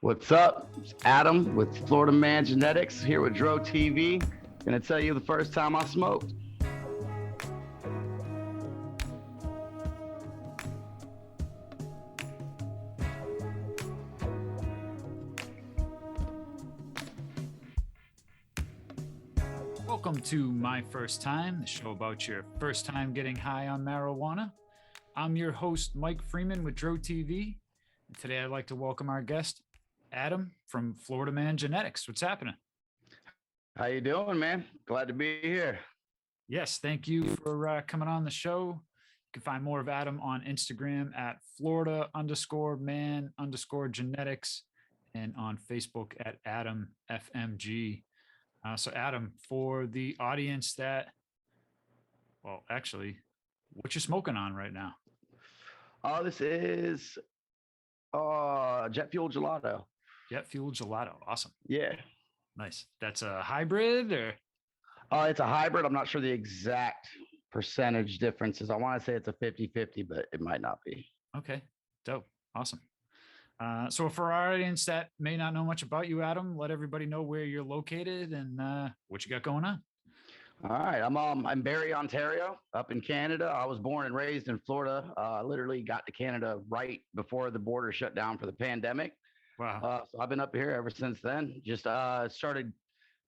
What's up? It's Adam with Florida Man Genetics here with Dro TV. Gonna tell you the first time I smoked. Welcome to My First Time, the show about your first time getting high on marijuana. I'm your host, Mike Freeman with Dro TV. And today I'd like to welcome our guest, Adam from Florida Man Genetics. What's happening? How you doing, man? Glad to be here. Yes, thank you for coming on the show. You can find more of Adam on Instagram at Florida_man_genetics and on Facebook at Adam FMG. So Adam, for the audience what you smoking on right now? This is Jet Fuel Gelato. Jet Fuel Gelato. Awesome. Yeah. Nice. That's a hybrid or? It's a hybrid. I'm not sure the exact percentage differences. I want to say it's a 50-50, but it might not be. Okay. Dope. Awesome. So for our audience that may not know much about you, Adam, let everybody know where you're located and what you got going on. All right, I'm Barrie, Ontario, up in Canada. I was born and raised in Florida. I literally got to Canada right before the border shut down for the pandemic. Wow. So I've been up here ever since then. Just started.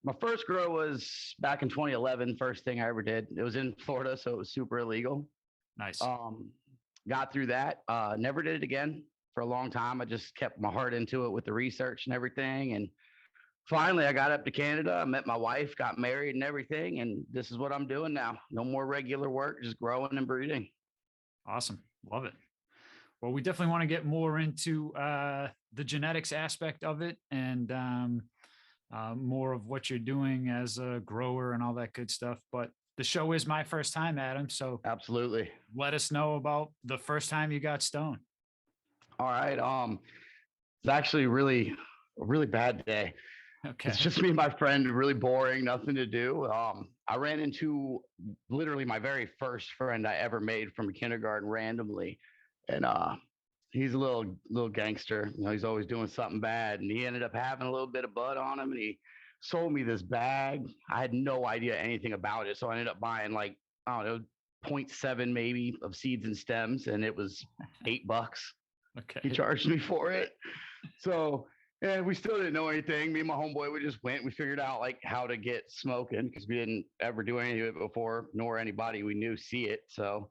My first grow was back in 2011. First thing I ever did. It was in Florida, so it was super illegal. Nice. Got through that. Never did it again for a long time. I just kept my heart into it with the research and everything. And finally, I got up to Canada. I met my wife, got married and everything. And this is what I'm doing now. No more regular work, just growing and breeding. Awesome. Love it. Well, we definitely want to get more into the genetics aspect of it and more of what you're doing as a grower and all that good stuff. But the show is my first time, Adam. So absolutely, let us know about the first time you got stoned. All right. It's actually a really bad day. Okay. It's just me and my friend, really boring, nothing to do. I ran into literally my very first friend I ever made from kindergarten randomly. And he's a little gangster. You know, he's always doing something bad. And he ended up having a little bit of bud on him and he sold me this bag. I had no idea anything about it. So I ended up buying like, I don't know, 0.7 maybe of seeds and stems, and it was $8. Okay. He charged me for it. So, and we still didn't know anything. Me and my homeboy, we just went. We figured out like how to get smoking because we didn't ever do any of it before, nor anybody we knew see it. So,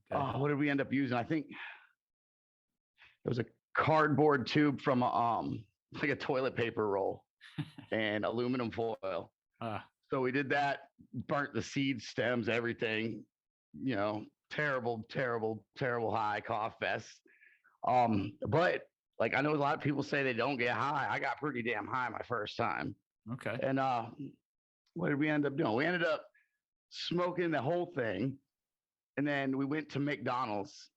what did we end up using? I think it was a cardboard tube from like a toilet paper roll and aluminum foil. So we did that, burnt the seeds, stems, everything. You know, terrible high, cough fest. But like I know a lot of people say they don't get high. I got pretty damn high my first time. Okay. And what did we end up doing? We ended up smoking the whole thing. And then we went to McDonald's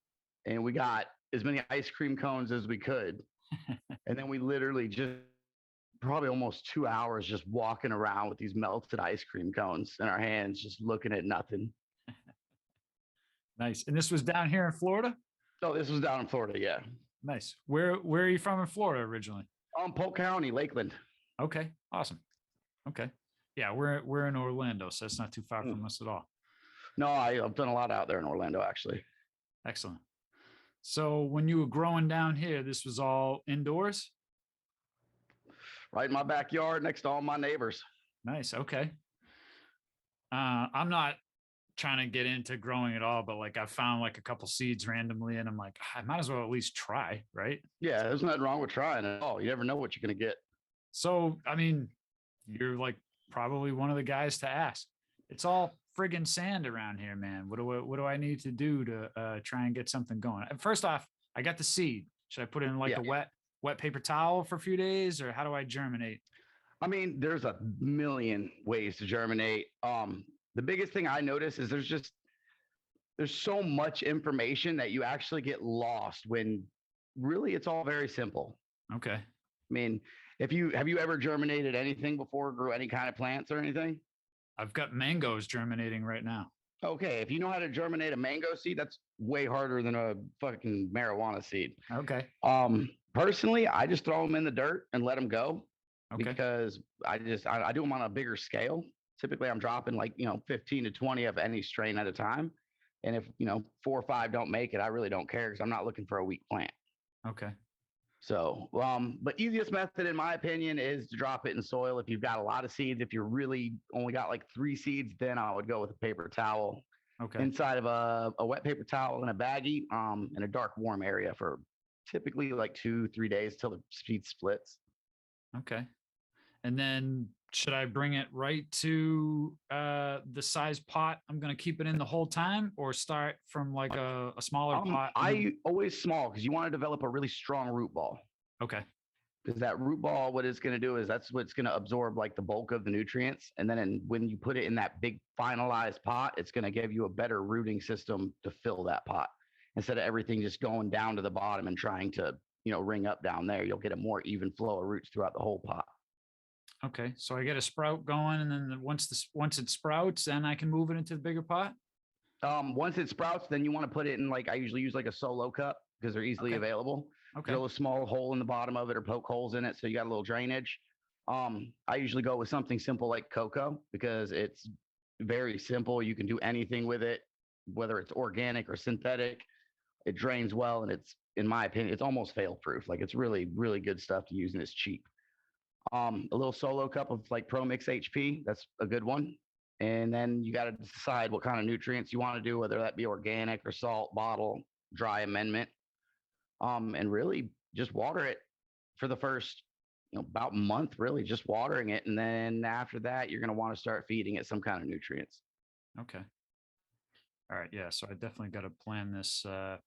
and we got as many ice cream cones as we could. And then we literally just probably almost 2 hours just walking around with these melted ice cream cones in our hands, just looking at nothing. Nice. And this was down here in Florida? Oh, this was down in Florida, yeah. Nice. Where are you from in Florida originally? Polk County, Lakeland. Okay. Awesome. Okay. Yeah, we're in Orlando, so it's not too far from us at all. No, I've done a lot out there in Orlando, actually. Excellent. So when you were growing down here, this was all indoors? Right in my backyard next to all my neighbors. Nice. Okay. I'm not trying to get into growing at all, but like I found like a couple seeds randomly and I'm like, I might as well at least try, right? Yeah, there's nothing wrong with trying at all. You never know what you're going to get. So, I mean, you're like probably one of the guys to ask. It's all friggin' sand around here, man. What do I need to do to try and get something going? First off, I got the seed. Should I put it in like a wet paper towel for a few days, or how do I germinate? I mean, there's a million ways to germinate. The biggest thing I notice is there's so much information that you actually get lost when really it's all very simple. Okay. I mean, have you ever germinated anything before, grew any kind of plants or anything? I've got mangoes germinating right now. Okay, if you know how to germinate a mango seed, that's way harder than a fucking marijuana seed. Okay. Personally, I just throw them in the dirt and let them go Okay. because I do them on a bigger scale. Typically, I'm dropping like 15 to 20 of any strain at a time. And if 4 or 5 don't make it, I really don't care because I'm not looking for a weak plant. Okay. So, but easiest method, in my opinion, is to drop it in soil. If you've got a lot of seeds, if you're really only got like 3 seeds, then I would go with a paper towel Okay. inside of a wet paper towel in a baggie, in a dark, warm area for typically like 2, 3 days till the seed splits. Okay. And then should I bring it right to the size pot I'm going to keep it in the whole time, or start from like a smaller pot? I always small because you want to develop a really strong root ball. Okay. Because that root ball, what it's going to do is that's what's going to absorb like the bulk of the nutrients. And then when you put it in that big finalized pot, it's going to give you a better rooting system to fill that pot instead of everything just going down to the bottom and trying to, ring up down there. You'll get a more even flow of roots throughout the whole pot. Okay. So I get a sprout going, and then once it sprouts, then I can move it into the bigger pot. Once it sprouts, then you want to put it in like I usually use like a solo cup because they're easily Okay. available. Okay. Drill a small hole in the bottom of it or poke holes in it so you got a little drainage. I usually go with something simple like cocoa because it's very simple. You can do anything with it, whether it's organic or synthetic. It drains well, and it's, in my opinion, it's almost fail proof. Like it's really, really good stuff to use, and it's cheap. A little solo cup of like Pro Mix HP. That's a good one. And then you got to decide what kind of nutrients you want to do, whether that be organic or salt, bottle, dry amendment. And really just water it for the first, about month, really just watering it. And then after that, you're going to want to start feeding it some kind of nutrients. Okay. All right. Yeah. So I definitely got to plan this out.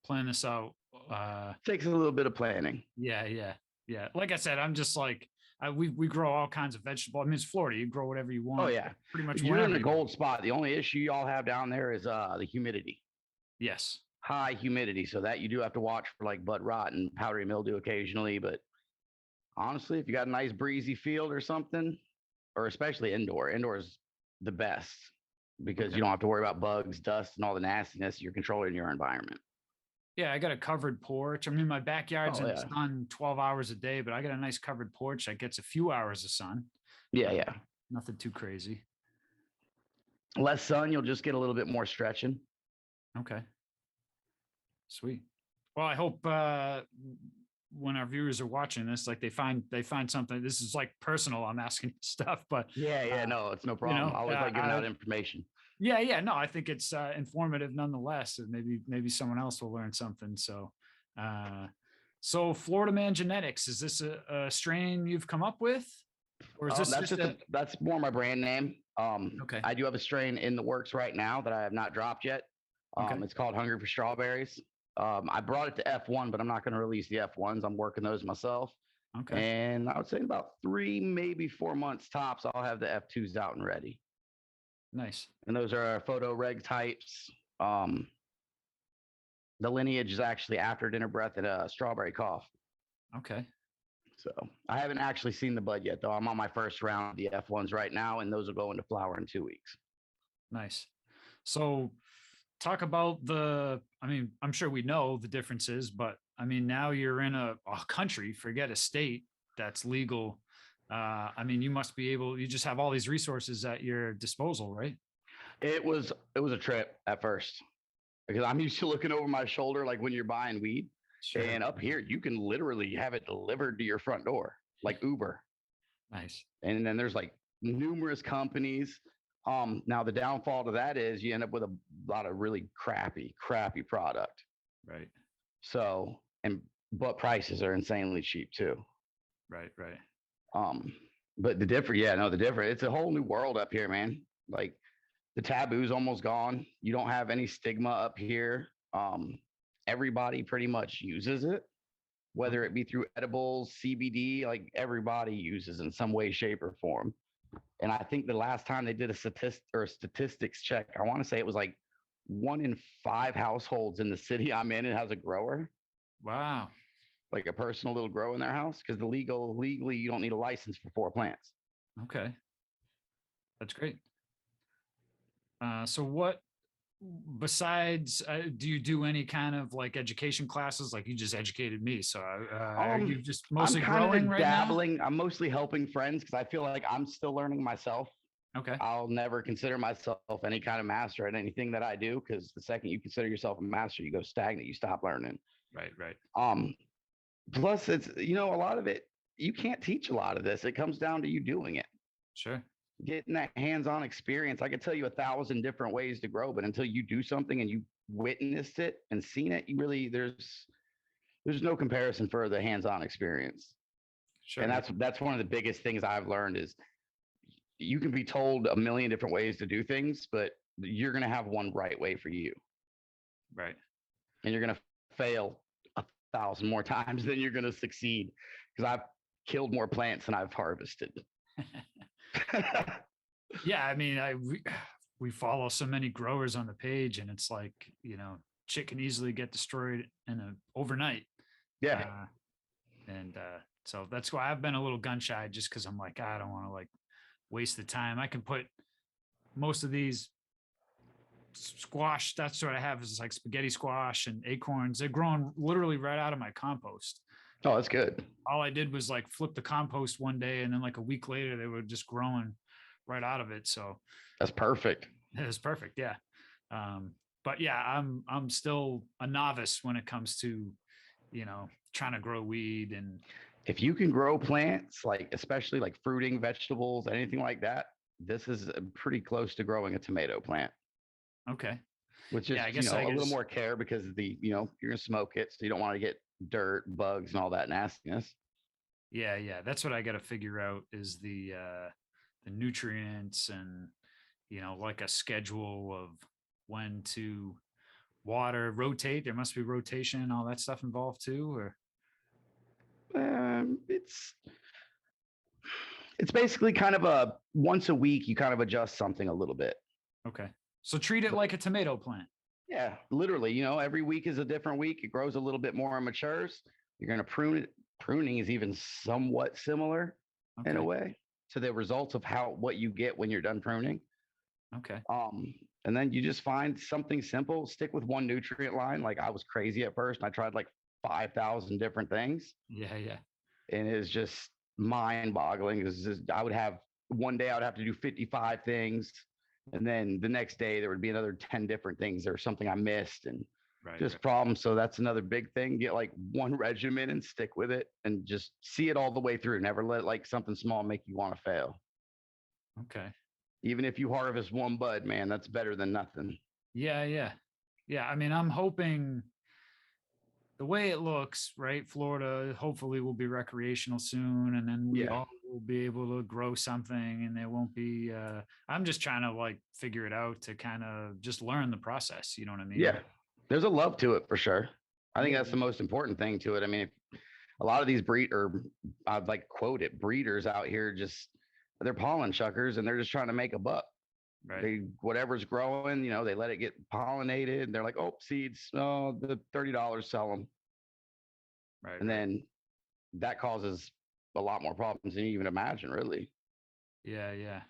Takes a little bit of planning. Yeah. Yeah. Yeah. Like I said, I'm just like, we grow all kinds of vegetables. I mean, it's Florida. You grow whatever you want. Oh yeah. Pretty much You're in whenever the gold spot. The only issue y'all have down there is the humidity. Yes. High humidity. So that you do have to watch for like bud rot and powdery mildew occasionally. But honestly, if you got a nice breezy field or something, or especially indoor is the best because you don't have to worry about bugs, dust, and all the nastiness. You're controlling your environment. Yeah, I got a covered porch. I mean, my backyard's in the Yeah. sun 12 hours a day, but I got a nice covered porch that gets a few hours of sun. Yeah, yeah. Nothing too crazy. Less sun, you'll just get a little bit more stretching. Okay. Sweet. Well, I hope when our viewers are watching this, like they find something. This is like personal. I'm asking stuff, but Yeah, no, it's no problem. I always like giving out information. Yeah, no, I think it's informative nonetheless, and maybe someone else will learn something. So, so Florida Man Genetics, is this a strain you've come up with, or is this that's more my brand name? Okay. I do have a strain in the works right now that I have not dropped yet. It's called Hungry for Strawberries. I brought it to F1, but I'm not going to release the F1s. I'm working those myself. Okay. And I would say in about 3, maybe 4 months tops, I'll have the F2s out and ready. Nice. And those are photo reg types. The lineage is actually after dinner breath and strawberry cough. Okay. So I haven't actually seen the bud yet, though. I'm on my first round of the F1s right now, and those will go into flower in 2 weeks. Nice. So talk about I mean, I'm sure we know the differences, but I mean, now you're in a country, forget a state, that's legal. I mean, you just have all these resources at your disposal, right? It was a trip at first because I'm used to looking over my shoulder, like when you're buying weed. Sure. And up here, you can literally have it delivered to your front door, like Uber. Nice. And then there's like numerous companies. Now the downfall to that is you end up with a lot of really crappy product. Right. So, but prices are insanely cheap too. Right. But the difference, it's a whole new world up here, man. Like the taboo's almost gone. You don't have any stigma up here. Everybody pretty much uses it, whether it be through edibles, CBD, like everybody uses in some way, shape, or form. And I think the last time they did a statistics check, I want to say it was like 1 in 5 households in the city I'm in has a grower. Wow. Like a personal little grow in their house, because legally you don't need a license for 4 plants. Okay. That's great. So what besides, do you do any kind of like education classes? Like you just educated me. So are Um, you just I'm mostly kind growing of right now? dabbling. I'm mostly helping friends because I feel like I'm still learning myself. Okay. I'll never consider myself any kind of master at anything that I do because the second you consider yourself a master, you go stagnant. You stop learning. Right. Right. Um, Plus, it's a lot of it you can't teach a lot of this. It comes down to you doing it, Sure. getting that hands-on experience. I could tell you 1,000 different ways to grow, but until you do something and you witnessed it and seen it, you really there's no comparison for the hands-on experience. Sure. And Yeah. that's one of the biggest things I've learned is you can be told a million different ways to do things, but you're going to have one right way for you, Right. and you're going to fail 1,000 more times than you're going to succeed because I've killed more plants than I've harvested. Yeah. I mean, we follow so many growers on the page, and it's like, shit can easily get destroyed in overnight. Yeah. And that's why I've been a little gun shy, just because I'm like, I don't want to like waste the time. I can put most of these squash, that's what I have, is like spaghetti squash and acorns. They're growing literally right out of my compost. Oh, that's good. All I did was like flip the compost one day, and then like a week later, they were just growing right out of it. So That's perfect. it was perfect. Yeah. But yeah, I'm still a novice when it comes to, trying to grow weed. And If you can grow plants, like especially like fruiting vegetables, anything like that, this is pretty close to growing a tomato plant, okay. which is, Yeah, I guess I a little guess more care because you're going to smoke it. So you don't want to get dirt, bugs, and all that nastiness. yeah, that's what I got to figure out, is the nutrients, and like a schedule of when to water, rotate. There must be rotation and all that stuff involved too, or Um, it's it's basically kind of a once a week you kind of adjust something a little bit. okay. So treat it So, like a tomato plant. yeah, literally, every week is a different week. It grows a little bit more and matures. You're going to prune it. Pruning is even somewhat similar in a Okay. way to the results of what you get when you're done pruning. Okay. Um, and then you just find something simple, stick with one nutrient line. Like I was crazy at first. I tried like 5,000 different things, Yeah. and it's just mind boggling. I would have one day I would have to do 55 things. And then the next day there would be another 10 different things or something I missed and Right. just problems. So that's another big thing. Get like one regimen and stick with it and just see it all the way through. Never let like something small make you want to fail. Okay. Even if you harvest one bud, man, that's better than nothing. Yeah. I mean, I'm hoping, the way it looks, right? Florida hopefully will be recreational soon, and then we Yeah. all will be able to grow something, and there won't be. I'm just trying to like figure it out to kind of just learn the process. You know what I mean? Yeah. There's a love to it for sure. I think Yeah. that's the most important thing to it. I mean, if a lot of these I'd like quote it, breeders out here just they're pollen chuckers and they're just trying to make a buck. Right. They whatever's growing, they let it get pollinated. They're like, oh, seeds, oh, the $30 sell them, Right. and Right. then that causes a lot more problems than you even imagine, really. Yeah.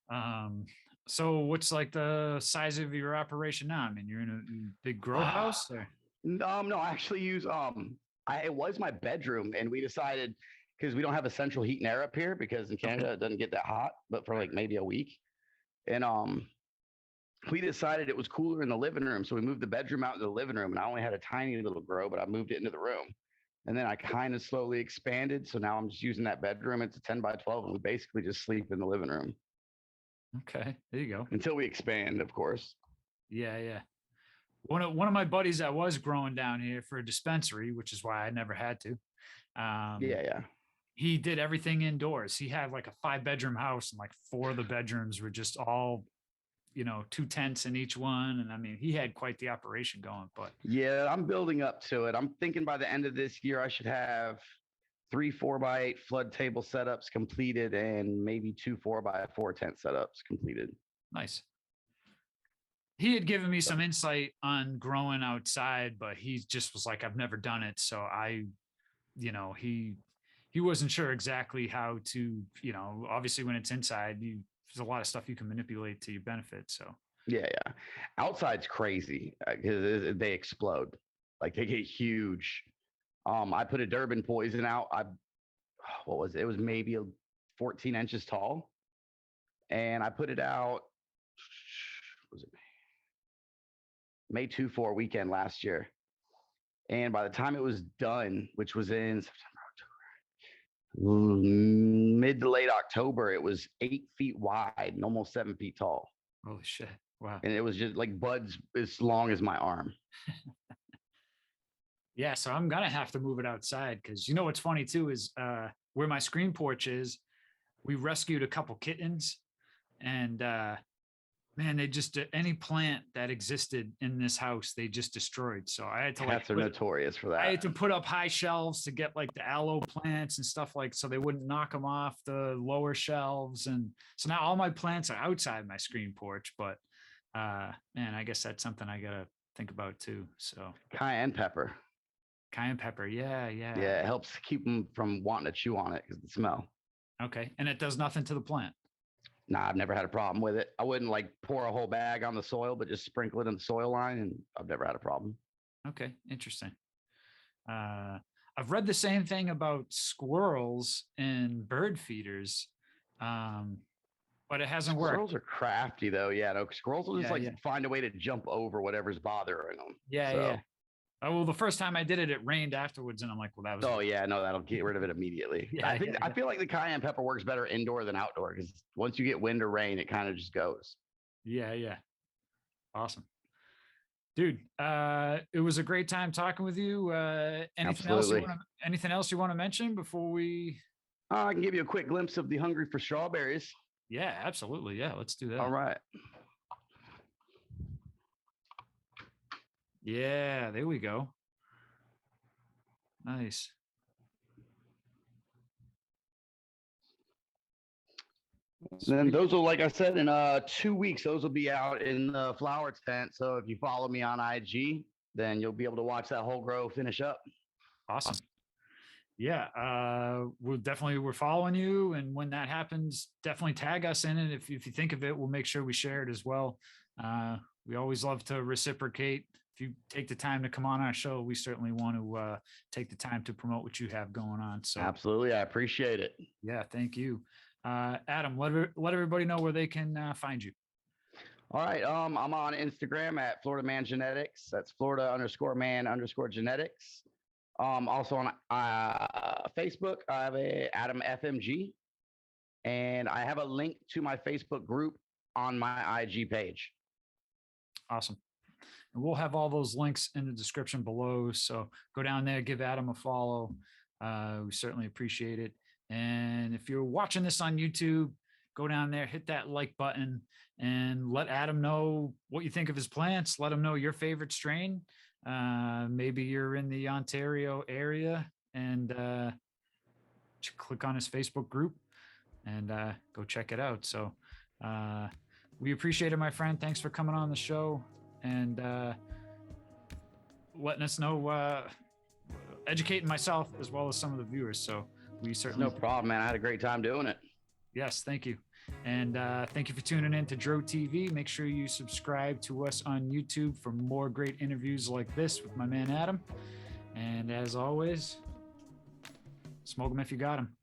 Um. So what's like the size of your operation now? I mean, you're in a big grow house, or No, I actually use it was my bedroom, and we decided because we don't have a central heat and air up here because in okay. Canada it doesn't get that hot, but for Right. like maybe a week, and we decided it was cooler in the living room, so we moved the bedroom out into the living room, and I only had a tiny little grow, but I moved it into the room, and then I kind of slowly expanded, so now I'm just using that bedroom. It's a 10 by 12, and we basically just sleep in the living room Okay. There you go. until we expand, of course. Yeah. One of my buddies that was growing down here for a dispensary, which is why I never had to. Um, Yeah. he did everything indoors. He had like a 5-bedroom house, and like 4 of the bedrooms were just all, 2 tents in each one. And I mean, he had quite the operation going, but Yeah, I'm building up to it. I'm thinking by the end of this year, I should have 3 4x8 flood table setups completed and maybe 2 4x4 tent setups completed. nice. He had given me some insight on growing outside, but he just was like, I've never done it. So he wasn't sure exactly how to, obviously when it's inside, there's a lot of stuff you can manipulate to your benefit. So Yeah, yeah. Outside's crazy because they explode. Like they get huge. I put a Durban poison out. What was it? It was maybe 14 inches tall, and I put it out. Was it May 2/4 weekend last year? And by the time it was done, which was in mid to late October, it was 8 feet wide and almost 7 feet tall. Holy shit. Wow. And it was just like buds as long as my arm. Yeah, so I'm gonna have to move it outside because you know what's funny too is where my screen porch is, we rescued a couple kittens, and man, they just any plant that existed in this house, they just destroyed. So I had to Cats are notorious for I that. had to put up high shelves to get like the aloe plants and stuff like so they wouldn't knock them off the lower shelves. And so now all my plants are outside my screen porch. But man, I guess that's something I gotta think about too. So Cayenne pepper. cayenne pepper, yeah, yeah. Yeah, it helps keep them from wanting to chew on it because of the smell. Okay, and it does nothing to the plant. Nah, I've never had a problem with it. I wouldn't like pour a whole bag on the soil, but just sprinkle it in the soil line, and I've never had a problem. Okay, interesting. I've read the same thing about squirrels and bird feeders, um, but it hasn't worked. Squirrels are crafty though. Yeah, no, squirrels will just Yeah, yeah. find a way to jump over whatever's bothering them. Yeah, So, yeah. Oh, well, the first time I did it, it rained afterwards, and I'm like, well, that was. Oh yeah, no, that'll get rid of it immediately. Yeah, I think yeah, I yeah. feel like the cayenne pepper works better indoor than outdoor because once you get wind or rain, it kind of just goes. Yeah, yeah. Awesome. Dude, it was a great time talking with you. Absolutely. Anything else you want to mention before we? I can give you a quick glimpse of the Hungry for Strawberries. Yeah, absolutely. Yeah, let's do that. All right. Yeah, there we go. Nice. Then those will, like I said, in 2 weeks, those will be out in the flower tent. So if you follow me on IG, then you'll be able to watch that whole grow finish up. Awesome. Yeah, we're following you, and when that happens, definitely tag us in it. If you think of it, we'll make sure we share it as well. We always love to reciprocate. If you take the time to come on our show, we certainly want to take the time to promote what you have going on. So absolutely, I appreciate it. Yeah, thank you. Adam, let everybody know where they can find you. All right. I'm on Instagram at Florida Man Genetics. That's Florida_man_genetics. Also on Facebook, I have a Adam FMG, and I have a link to my Facebook group on my IG page. Awesome. And we'll have all those links in the description below. So go down there, give Adam a follow. We certainly appreciate it. And if you're watching this on YouTube, go down there, hit that like button, and let Adam know what you think of his plants. Let him know your favorite strain. Maybe you're in the Ontario area, and click on his Facebook group and go check it out. So we appreciate it, my friend. Thanks for coming on the show and letting us know, educating myself as well as some of the viewers. So we certainly. No problem, man. I had a great time doing it. Yes, thank you. And thank you for tuning in to Dro TV. Make sure you subscribe to us on YouTube for more great interviews like this with my man Adam. And as always, smoke them if you got them.